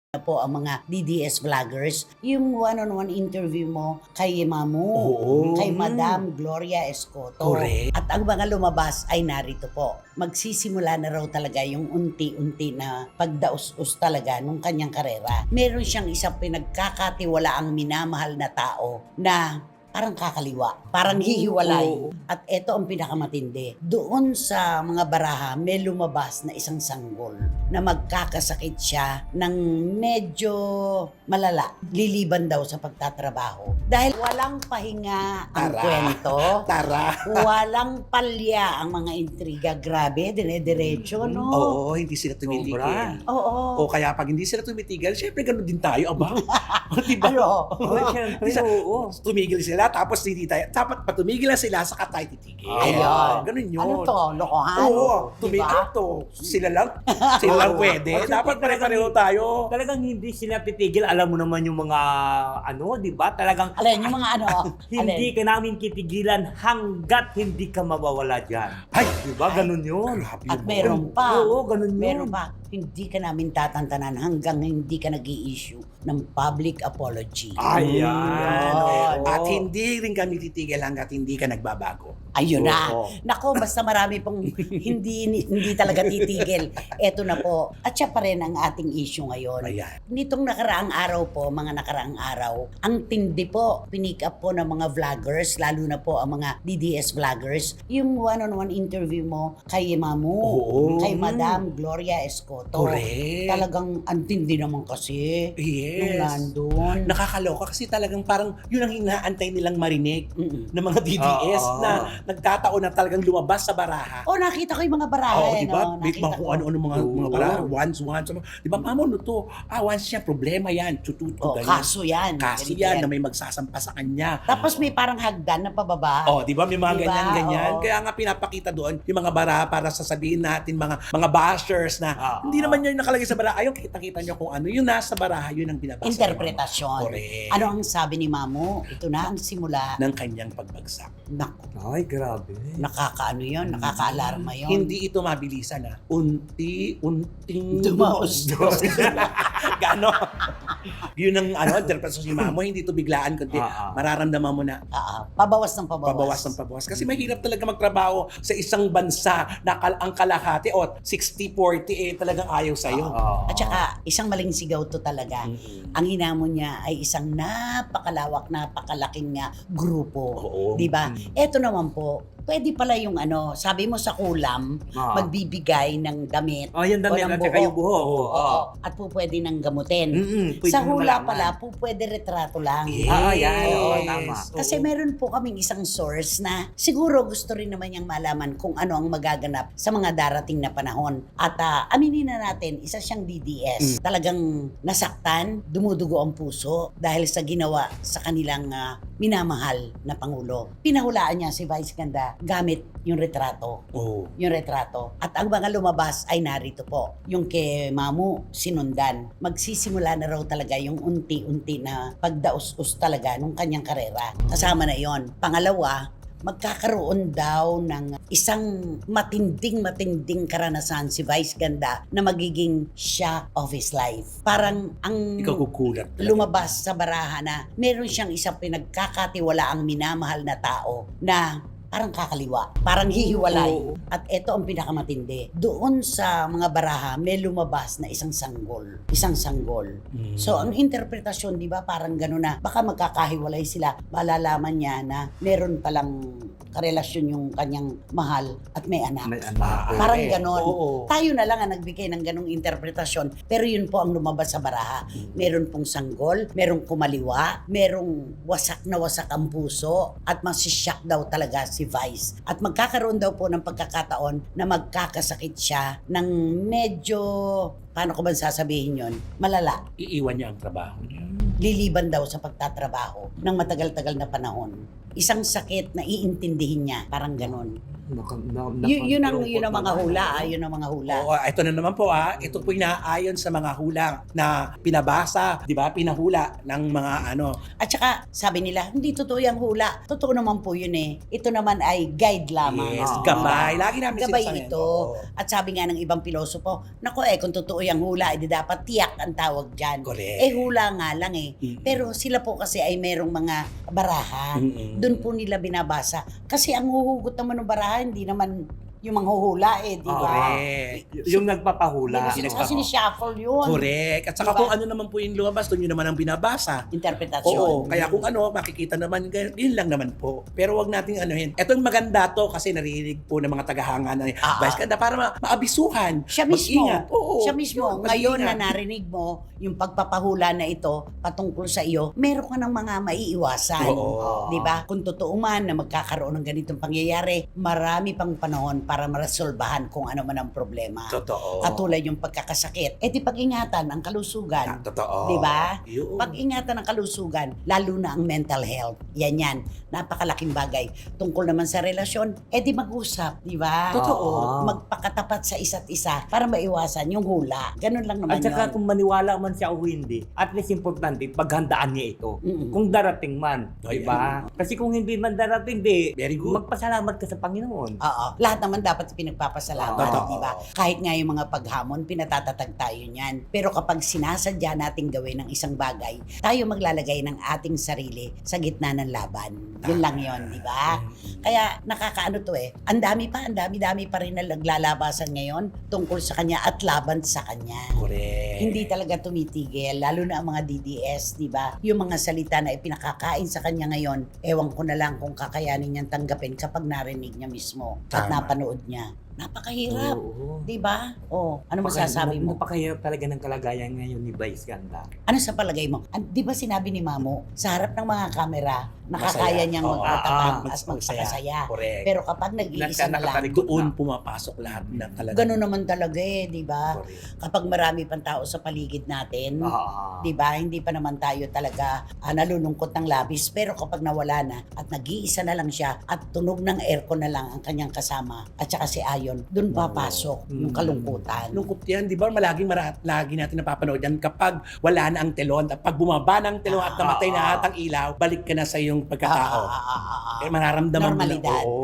na po ang mga DDS vloggers, yung one-on-one interview mo kay Mamu, Oo. kay Madam Gloria Escoto. Correct. At ang mga lumabas ay narito po. Magsisimula na raw talaga yung unti-unti na pagdaus-us talaga nung kanyang karera. Meron siyang isang pinagkakatiwalaang minamahal na tao na parang kakaliwa, parang hihiwalay. Oo. At eto ang pinakamatindi. Doon sa mga baraha, may lumabas na isang sanggol na magkakasakit siya ng medyo malala. Liliban daw sa pagtatrabaho. Dahil walang pahinga ang Tara. kwento. Tara. Walang palya ang mga intriga. Grabe, dire-diretso, no? Oo, hindi sila tumitigil. Oo. O kaya pag hindi sila tumitigil, syempre ganun din tayo, aba. Diba? Ano? Siyempre, oo. Tumigil sila, tapos hindi tayo. Dapat patumigil na sila, saka tayo titigil. Ayun. Ganun yun. Ano to? Lokohan? Oo, Diba? tumigil to. Sila lang pwede. Kasi Dapat talagang- pare-pareho tayo. Talagang hindi sila titigil. Alam mo naman yung mga di ba? Talagang Alin, yung mga ano? hindi Alin? ka namin titigilan hanggat hindi ka mawawala dyan. Ay, Di ba? Ganun yun. grabe At yun. meron pa. Oo, ganun yun. Meron pa. Hindi ka namin tatantanan hanggang hindi ka nag-i-issue ng public apology. Ayan. Ayun. At hindi rin kami titigil hanggat hindi ka nagbabago. Ayun na. Oo. Nako, basta marami pong hindi talaga titigil. Eto na po. At siya pa rin ang ating issue ngayon. Ayan. Nitong nakaraang araw po, mga nakaraang araw, ang tindi po, pinick up po ng mga vloggers, lalo na po ang mga DDS vloggers, yung one-on-one interview mo kay Mamu, Oo. kay Madam Gloria Escoto. Correct. Talagang ang tindi naman kasi. Nung Yes. nandun. Nakakaloka kasi talagang parang yun ang inaantay nilang marinig Mm-mm. ng mga DDS Oo. na nagtataon na talagang lumabas sa baraha. Oh, nakita ko yung mga baraha. Oo, eh, di ba? no? Bit Nakita mga ko. kung ano-ano mga Oo. baraha. Once. Di ba, mamo, no to? Once yan, problema yan. Tututo, Oh, ganyan. kaso yan. Kaso Ganito yan na may magsasampa sa kanya. Tapos may parang hagdan na pababa. Oh, di ba? May mga Diba? ganyan-ganyan. Oo. Kaya nga pinapakita doon yung mga baraha para sasabihin natin mga bashers na Oo. hindi naman yun nakalagay sa baraha. Ayun, kita-kita nyo kung ano yung nasa baraha, yun ang binabasa. Interpretasyon. Correct. Ano ang sabi ni Mamu? Ito na ang simula. ng kanyang pagbagsak. Naku, Ay, grabe. nakakaano yun, nakakaalarma yun. Hindi ito mabilisan na. Unti-unting Dumaos. Gano? Yun ang interpretasyon ni Mamo. Hindi ito biglaan, kundi mararamdaman mo na Pabawas ng pabawas. pabawas ng pabawas. Kasi mahirap talaga magtrabaho sa isang bansa na ang kalahati o 60-40 talagang ayaw sa'yo. At saka, isang maling sigaw to talaga. Mm-mm. Ang hinamon niya ay isang napakalawak, napakalaking grupo. Oo. Di ba? Eto naman po, pwede pala yung sabi mo sa kulam, magbibigay ng damit. Oh, yung damit o ng at saka yung buhok. Oo. At po pwede nang gamutin. Pwede Sa mo hula malaman. pala, po pwede retrato lang. Yes. Yan. Oo, tama. Kasi meron po kaming isang source na siguro gusto rin naman niyang malaman kung ano ang magaganap sa mga darating na panahon. At aminin na natin, isa siyang DDS. Talagang nasaktan, dumudugo ang puso dahil sa ginawa sa kanilang minamahal na Pangulo. Pinahulaan niya si Vice Ganda gamit yung retrato. Oh. Yung retrato. At ang mga lumabas ay narito po. Yung kay Mamu, sinundan. Magsisimula na raw talaga yung unti-unti na pagdaus-us talaga nung kanyang karera. Kasama na yon. Pangalawa, magkakaroon daw ng isang matinding karanasan si Vice Ganda na magiging shock of his life. Parang ang Ikaw kukulat. talaga. lumabas sa baraha na meron siyang isang pinagkakatiwalaang minamahal na tao na parang kakaliwa, parang hihiwalay. Oo. At ito ang pinakamatindi. Doon sa mga baraha, may lumabas na isang sanggol. Isang sanggol. So, ang interpretasyon, di ba, parang gano'n na, baka magkakahiwalay sila. Malalaman niya na meron palang karelasyon yung kanyang mahal at may anak. May anak. Parang Okay. ganon. Oo. Tayo na lang ang nagbigay ng ganong interpretasyon. Pero yun po ang lumabas sa baraha. Meron pong sanggol, merong kumaliwa, merong wasak na wasak ang puso, at masishock daw talaga si Vice. At magkakaroon daw po ng pagkakataon na magkakasakit siya ng medyo, paano ko ba sasabihin yun? Malala. Iiwan niya ang trabaho niya. Liliban daw sa pagtatrabaho ng matagal-tagal na panahon. Isang sakit na iintindihin niya, parang ganon. Yun ang mga hula, yun ang mga hula. Oo, ito na naman po ito po inaayon sa mga hula na pinabasa, di ba? Pinahula ng mga ano. At saka, sabi nila, hindi totoo yung hula. Totoo naman po yun eh. Ito naman ay guide lamang. Yes, Oo. gabay. Lagi namin Gabay sinasabi. ito. Oo. At sabi nga ng ibang pilosopo, nako kung totoo yung hula, edi dapat tiyak ang tawag dyan. Correct. Hula nga lang eh. Mm-mm. Pero sila po kasi ay merong mga barahan. Mm-mm. Doon po nila binabasa. Kasi ang huhugot naman ng barahan, hindi naman yung manghuhula di ba? Correct. Yung nagpapahula. Kasi nagpapahula. ni-shuffle yun. Correct. At saka Diba? kung ano naman po yung lumabas, doon yun naman ang binabasa. Interpretasyon. Oo, kaya kung makikita naman, yun lang naman po. Pero wag nating anuhin. Ito maganda to kasi naririnig po ng mga tagahanga na Vice Ganda para maabisuhan. Siya mismo. Mag-ingat. Oo. Siya mismo. Yun, Ngayon na mag-ingat. narinig mo yung pagpapahula na ito patungkol sa iyo, meron ka ng mga maiiwasan. Oo. Di ba? Kung totoo man na magkakaroon ng ganitong pangyayari, marami pang panahon para maresolbahan kung ano man ang problema. Totoo. Katulad yung pagkakasakit. Di pag-ingatan ang kalusugan. Totoo. Di ba? Yun. Pag-ingatan ng kalusugan, lalo na ang mental health. Yan. Napakalaking bagay. Tungkol naman sa relasyon, di mag-usap, di ba? Totoo. Magpakatapat sa isa't isa para maiwasan yung hula. Ganun lang naman At saka yun. kung maniwala man siya o hindi, at least importante, paghandaan niya ito. Mm-mm. Kung darating man, Ay, di ba? Kasi kung hindi man darating, Very good. magpasalamat ka sa Panginoon. Oo. Lahat naman dapat pinagpapasalamat, Totoo. di ba? Kahit nga yung mga paghamon, pinatatatag tayo niyan. Pero kapag sinasadya nating gawin ng isang bagay, tayo maglalagay ng ating sarili sa gitna ng laban. Yun lang yun, di ba? Kaya nakakaano to ang dami pa rin na naglalabasan ngayon tungkol sa kanya at laban sa kanya. Correct. Hindi talaga tumitigil, lalo na ang mga DDS, di ba? Yung mga salita na ipinakakain sa kanya ngayon, ewan ko na lang kung kakayanin niyang tanggapin kapag narinig niya mismo at Tama. napanood niya. Napakahirap, Oo. di ba? Ano masasabi mo? Napakahirap talaga ng kalagayan ngayon ni Vice Ganda. Ano sa palagay mo? Di ba sinabi ni Mamo, sa harap ng mga kamera, nakakaya Masaya. niyang Oo. magpatapat at Masaya. magpakasaya. Correct. Pero kapag nag-iisa na lang, Nakatalikod Doon pumapasok lahat ng talaga. gano'n naman talaga di ba? Correct. Kapag marami pang tao sa paligid natin, di ba? Hindi pa naman tayo talaga nalulungkot ng labis. Pero kapag nawala na at nag-iisa na lang siya at tunog ng aircon na lang ang kanyang kasama at saka si Ayon, doon papasok yung kalungkutan. Lungkot yan, di ba? Lagi natin napapanood yan kapag wala na ang telon. Pag bumaba na ang telon at namatay na lahat ang ilaw, balik ka na sa iyong pagkatao. Mararamdaman mo na. Normalidad. Oo.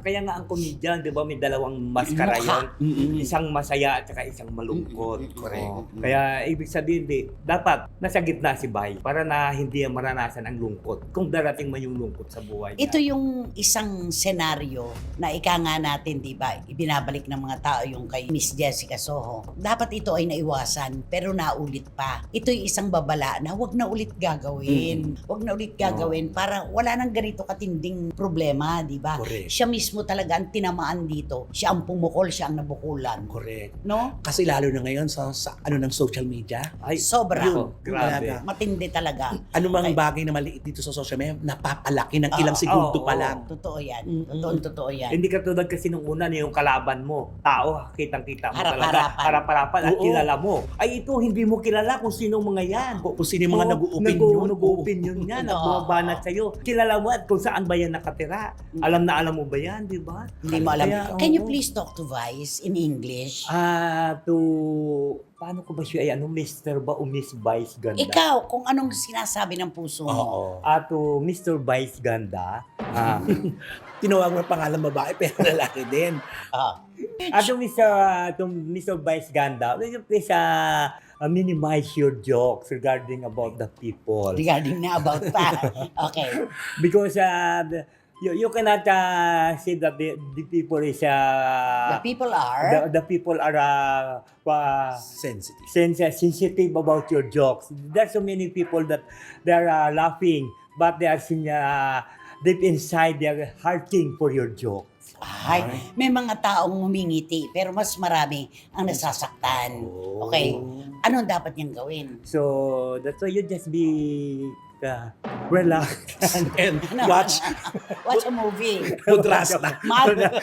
Kaya nga ang komedyan, di ba, may dalawang maskara Mukha. yun. Mm-mm. Isang masaya at saka isang malungkot. Correct. Oo. Kaya ibig sabihin, dapat nasa gitna si Bay para na hindi maranasan ang lungkot. Kung darating man yung lungkot sa buhay niya. Ito yung isang senaryo na ika nga natin, di ba, ibinabalik ng mga tao yung kay Miss Jessica Soho. Dapat ito ay naiwasan, pero naulit pa. Ito yung isang babala na wag na ulit gagawin. Wag na ulit gagawin para wala nang ganito katinding problema, di ba? Correct. Siya mismo talaga ang tinamaan dito. Siya ang pumukol, siya ang nabukulan. Correct. No? Kasi lalo na ngayon sa ng social media, Ay, Sobra. yun, grabe. Talaga. Matindi talaga. anumang Okay. bagay na maliit dito sa social media, napapalaki ng ilang segundo oo, pa oo. lang. Totoo yan. Mm-mm. Totoo yan. Hindi katulad kasi nung una na yung kalaban mo, tao, kitang-kita mo Harap-harapan. talaga, harap-harapan at Oo. kilala mo. Ay ito, hindi mo kilala kung sino mga yan. Kung sino yung mga Oo, nag-opinion. nag-opinion yan, Oo. nagbumabanat sa'yo. Kilala mo at kung saan ba yan nakatira. Alam mo ba yan, di ba? Hindi mo alam. Kaya, Can you oo. please talk to Vice in English? Paano ko ba siya, Mr. ba o Miss Vice Ganda? Ikaw, kung anong sinasabi ng puso mo. Oo. To Mr. Vice Ganda. Tinawag mo ang pangalan babae pero lalaki din. Ah. To Mr. Vice Ganda, will you please minimize your jokes regarding about the people? Regarding na about pa. Okay. Because you cannot say that the people is The people are... the people are Sensitive. sensitive about your jokes. There's so many people that they are laughing, but they are deep inside they are hurting for your joke. Ay, may mga taong ngumingiti, pero mas marami ang nasasaktan. Okay. Anong dapat niyang gawin? So that's why you just be relax. And Ano? watch Watch a movie. Mudrasta.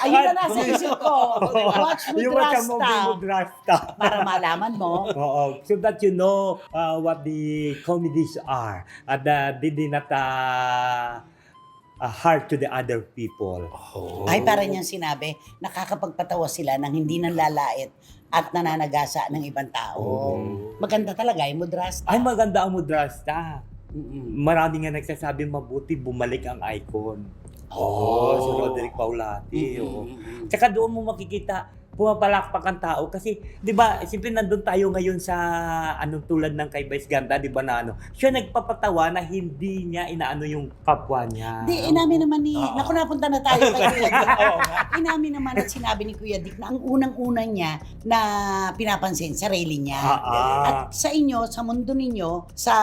Ayun na nasa isip ko. Watch You watch a movie Mudrasta. Mudrasta. Para malaman mo. Oo. So that you know what the comedies are. At they did not heart to the other people. Oh. Ay, parang niyang sinabi, nakakapagpatawa sila ng hindi nanlalait at nananagasa ng ibang tao. Maganda talaga yung Mudrasta. Ay, maganda ang Mudrasta. Mm-mm. Marami nga nagsasabi mabuti bumalik ang icon. Si Roderick Paulati. Tsaka doon mo makikita, pumapalakpak ang tao kasi 'di ba siyempre nandun tayo ngayon sa anong tulad ng kay Vice Ganda, 'di ba na siya nagpapatawa na hindi niya inaano yung kapwa niya. Di, inamin naman ni, Oo. naku, napunta na tayo kay Kuya Dick. Oo nga. Inamin naman at sinabi ni Kuya Dick na ang unang-una niya na pinapansin, sarili niya. At sa inyo, sa mundo ninyo, sa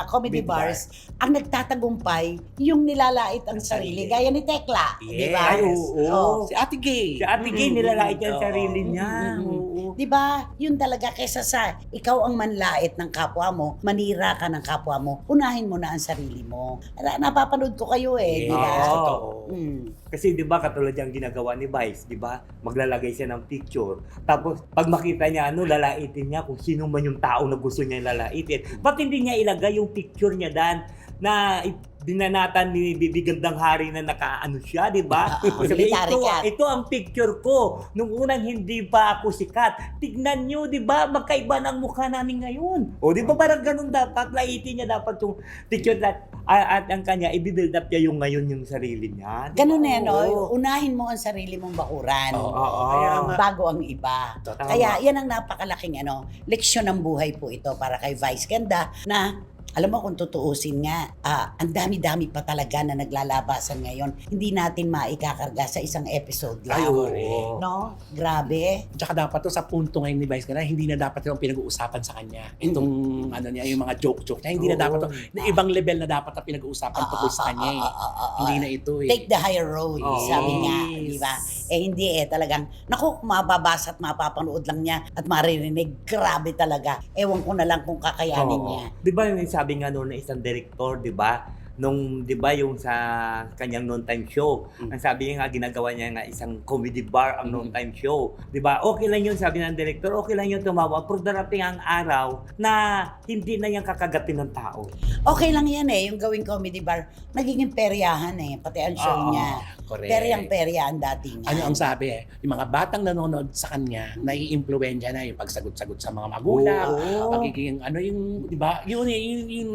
comedy Comedy bars, ang nagtatagumpay, yung nilalait ang sarili. Gaya ni Tekla. Di ba? Ay, oo. Si Ate Gay. Si Ate Gay nilalait niya ang Oo. sarili niya. Oo. Di ba? Yun talaga kesa sa ikaw ang manlait ng kapwa mo, manira ka ng kapwa mo, unahin mo na ang sarili mo. Napapanood ko kayo eh, di ba? Yes, totoo. Mm. Kasi 'di ba katulad yung ginagawa ni Vice, 'di ba? Maglalagay siya ng picture. Tapos pag makita niya lalaitin niya kung sino man yung tao na gusto niya lalaitin. Ba't hindi niya ilagay yung picture niya dan na binanatan ni Bibi Gandang Hari na nakaano siya, 'di ba? Sabi, military cat. ito ang picture ko nung unang hindi pa ako sikat. Tignan niyo, 'di ba? Magkaiba ng mukha namin ngayon. O 'di ba parang ganun dapat laitin niya dapat yung picture at ang kanya i-build up niya yung ngayon yung sarili niya. 'Di ba? Ganun eh, no? Oo. Unahin mo ang sarili mong bakuran. Oo. Kaya nga. Bago ang iba. Totoo. Kaya yan ang napakalaking leksyon ng buhay po ito para kay Vice Ganda na alam mo kung tutuusin nga, ang dami-dami pa talaga na naglalabasan ngayon. Hindi natin maikakarga sa isang episode lang. Ay, oo. No? Grabe. Tsaka dapat to sa punto ngayon ni Vice Ganda, hindi na dapat yung pinag-uusapan sa kanya. Itong ano niya, yung mga joke-joke niya, hindi na Oo. dapat to. Na ibang level na dapat na pinag-uusapan tungkol sa kanya eh. Hindi na ito eh. Take the higher road, Oo. sabi nga, di ba? Hindi talagang, naku, kung mababasa at mapapanood lang niya at maririnig, grabe talaga. Ewan ko na lang kung kakayanin niya. Di ba yung sabi nga noon na isang director, di ba? Nung, di ba yung sa kanyang noontime show, ang sabi niya nga, ginagawa niya nga isang comedy bar ang noontime show. Di ba? Okay lang yun, sabi ng director, okay lang yun tumawa. Pero darating ang araw na hindi na yan kakagatin ng tao. Okay lang yan yung gawing comedy bar. Nagiging peryahan pati ang show Oo, niya. correct. Peryang-perya ang dating. Ano ang sabi yung mga batang nanonood sa kanya, nai-impluwensya na yung pagsagot-sagot sa mga magulang, Oo. pagiging di ba? Yung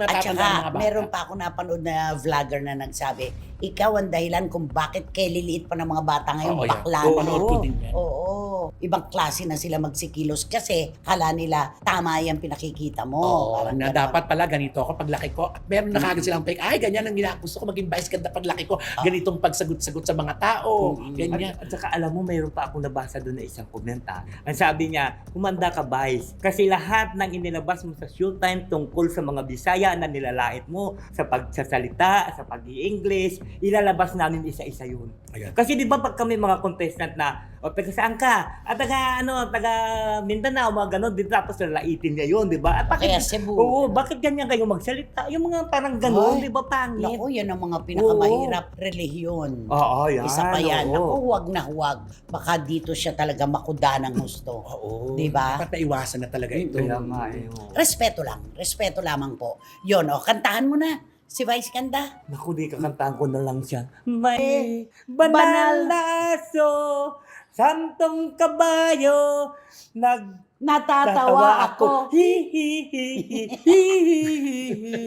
At natatanda ng mga saka, bata. meron pa ako napanood na vlogger na nagsabi, ikaw ang dahilan kung bakit keliliit pa ng mga bata ngayon, Oo, yan. bakla na. Panood ko din yan. Oo. Ibang klase na sila magsikilos kasi kala nila tama yung pinakikita mo. Oo, Parang na ganon. dapat pala ganito ako paglaki ko. At meron na kagad silang fake, ay ganyan ang gusto ko maging Vice Ganda paglaki ko. Ganitong pagsagot-sagot sa mga tao. Ganyan. At saka alam mo, mayroon pa ako nabasa doon na isang komenta. Ang sabi niya, humanda ka Vice. Kasi lahat ng inilabas mo sa showtime tungkol sa mga Bisaya na nilalait mo sa pagsasalita, sa pag-i-English, ilalabas namin isa-isa yun. Ayan. Kasi di ba pag kami mga contestant na, o taga saan ka? At taga Mindanao, mga ganon, din tapos lalaitin niya yun, di ba? At Kaya Cebu. Oo, bakit ganyan kayo magsalita? Yung mga parang ganon, Ay, di ba pangit? Naku, yan ang mga pinakamahirap relihiyon. Oo, yan. Isa pa yan. oo. Naku, huwag na huwag. Baka dito siya talaga makuda ng gusto. Oo. Di ba? Dapat naiwasan na talaga ito. Kaya nga eh. oo. Respeto lang. Respeto lamang po. Yun, kantahan mo na. Si Vice Ganda. Naku, di kakantahan ko na lang siya. May banal na aso, santong kabayo, Natatawa ako. Hi hi hi hi hi hi hi.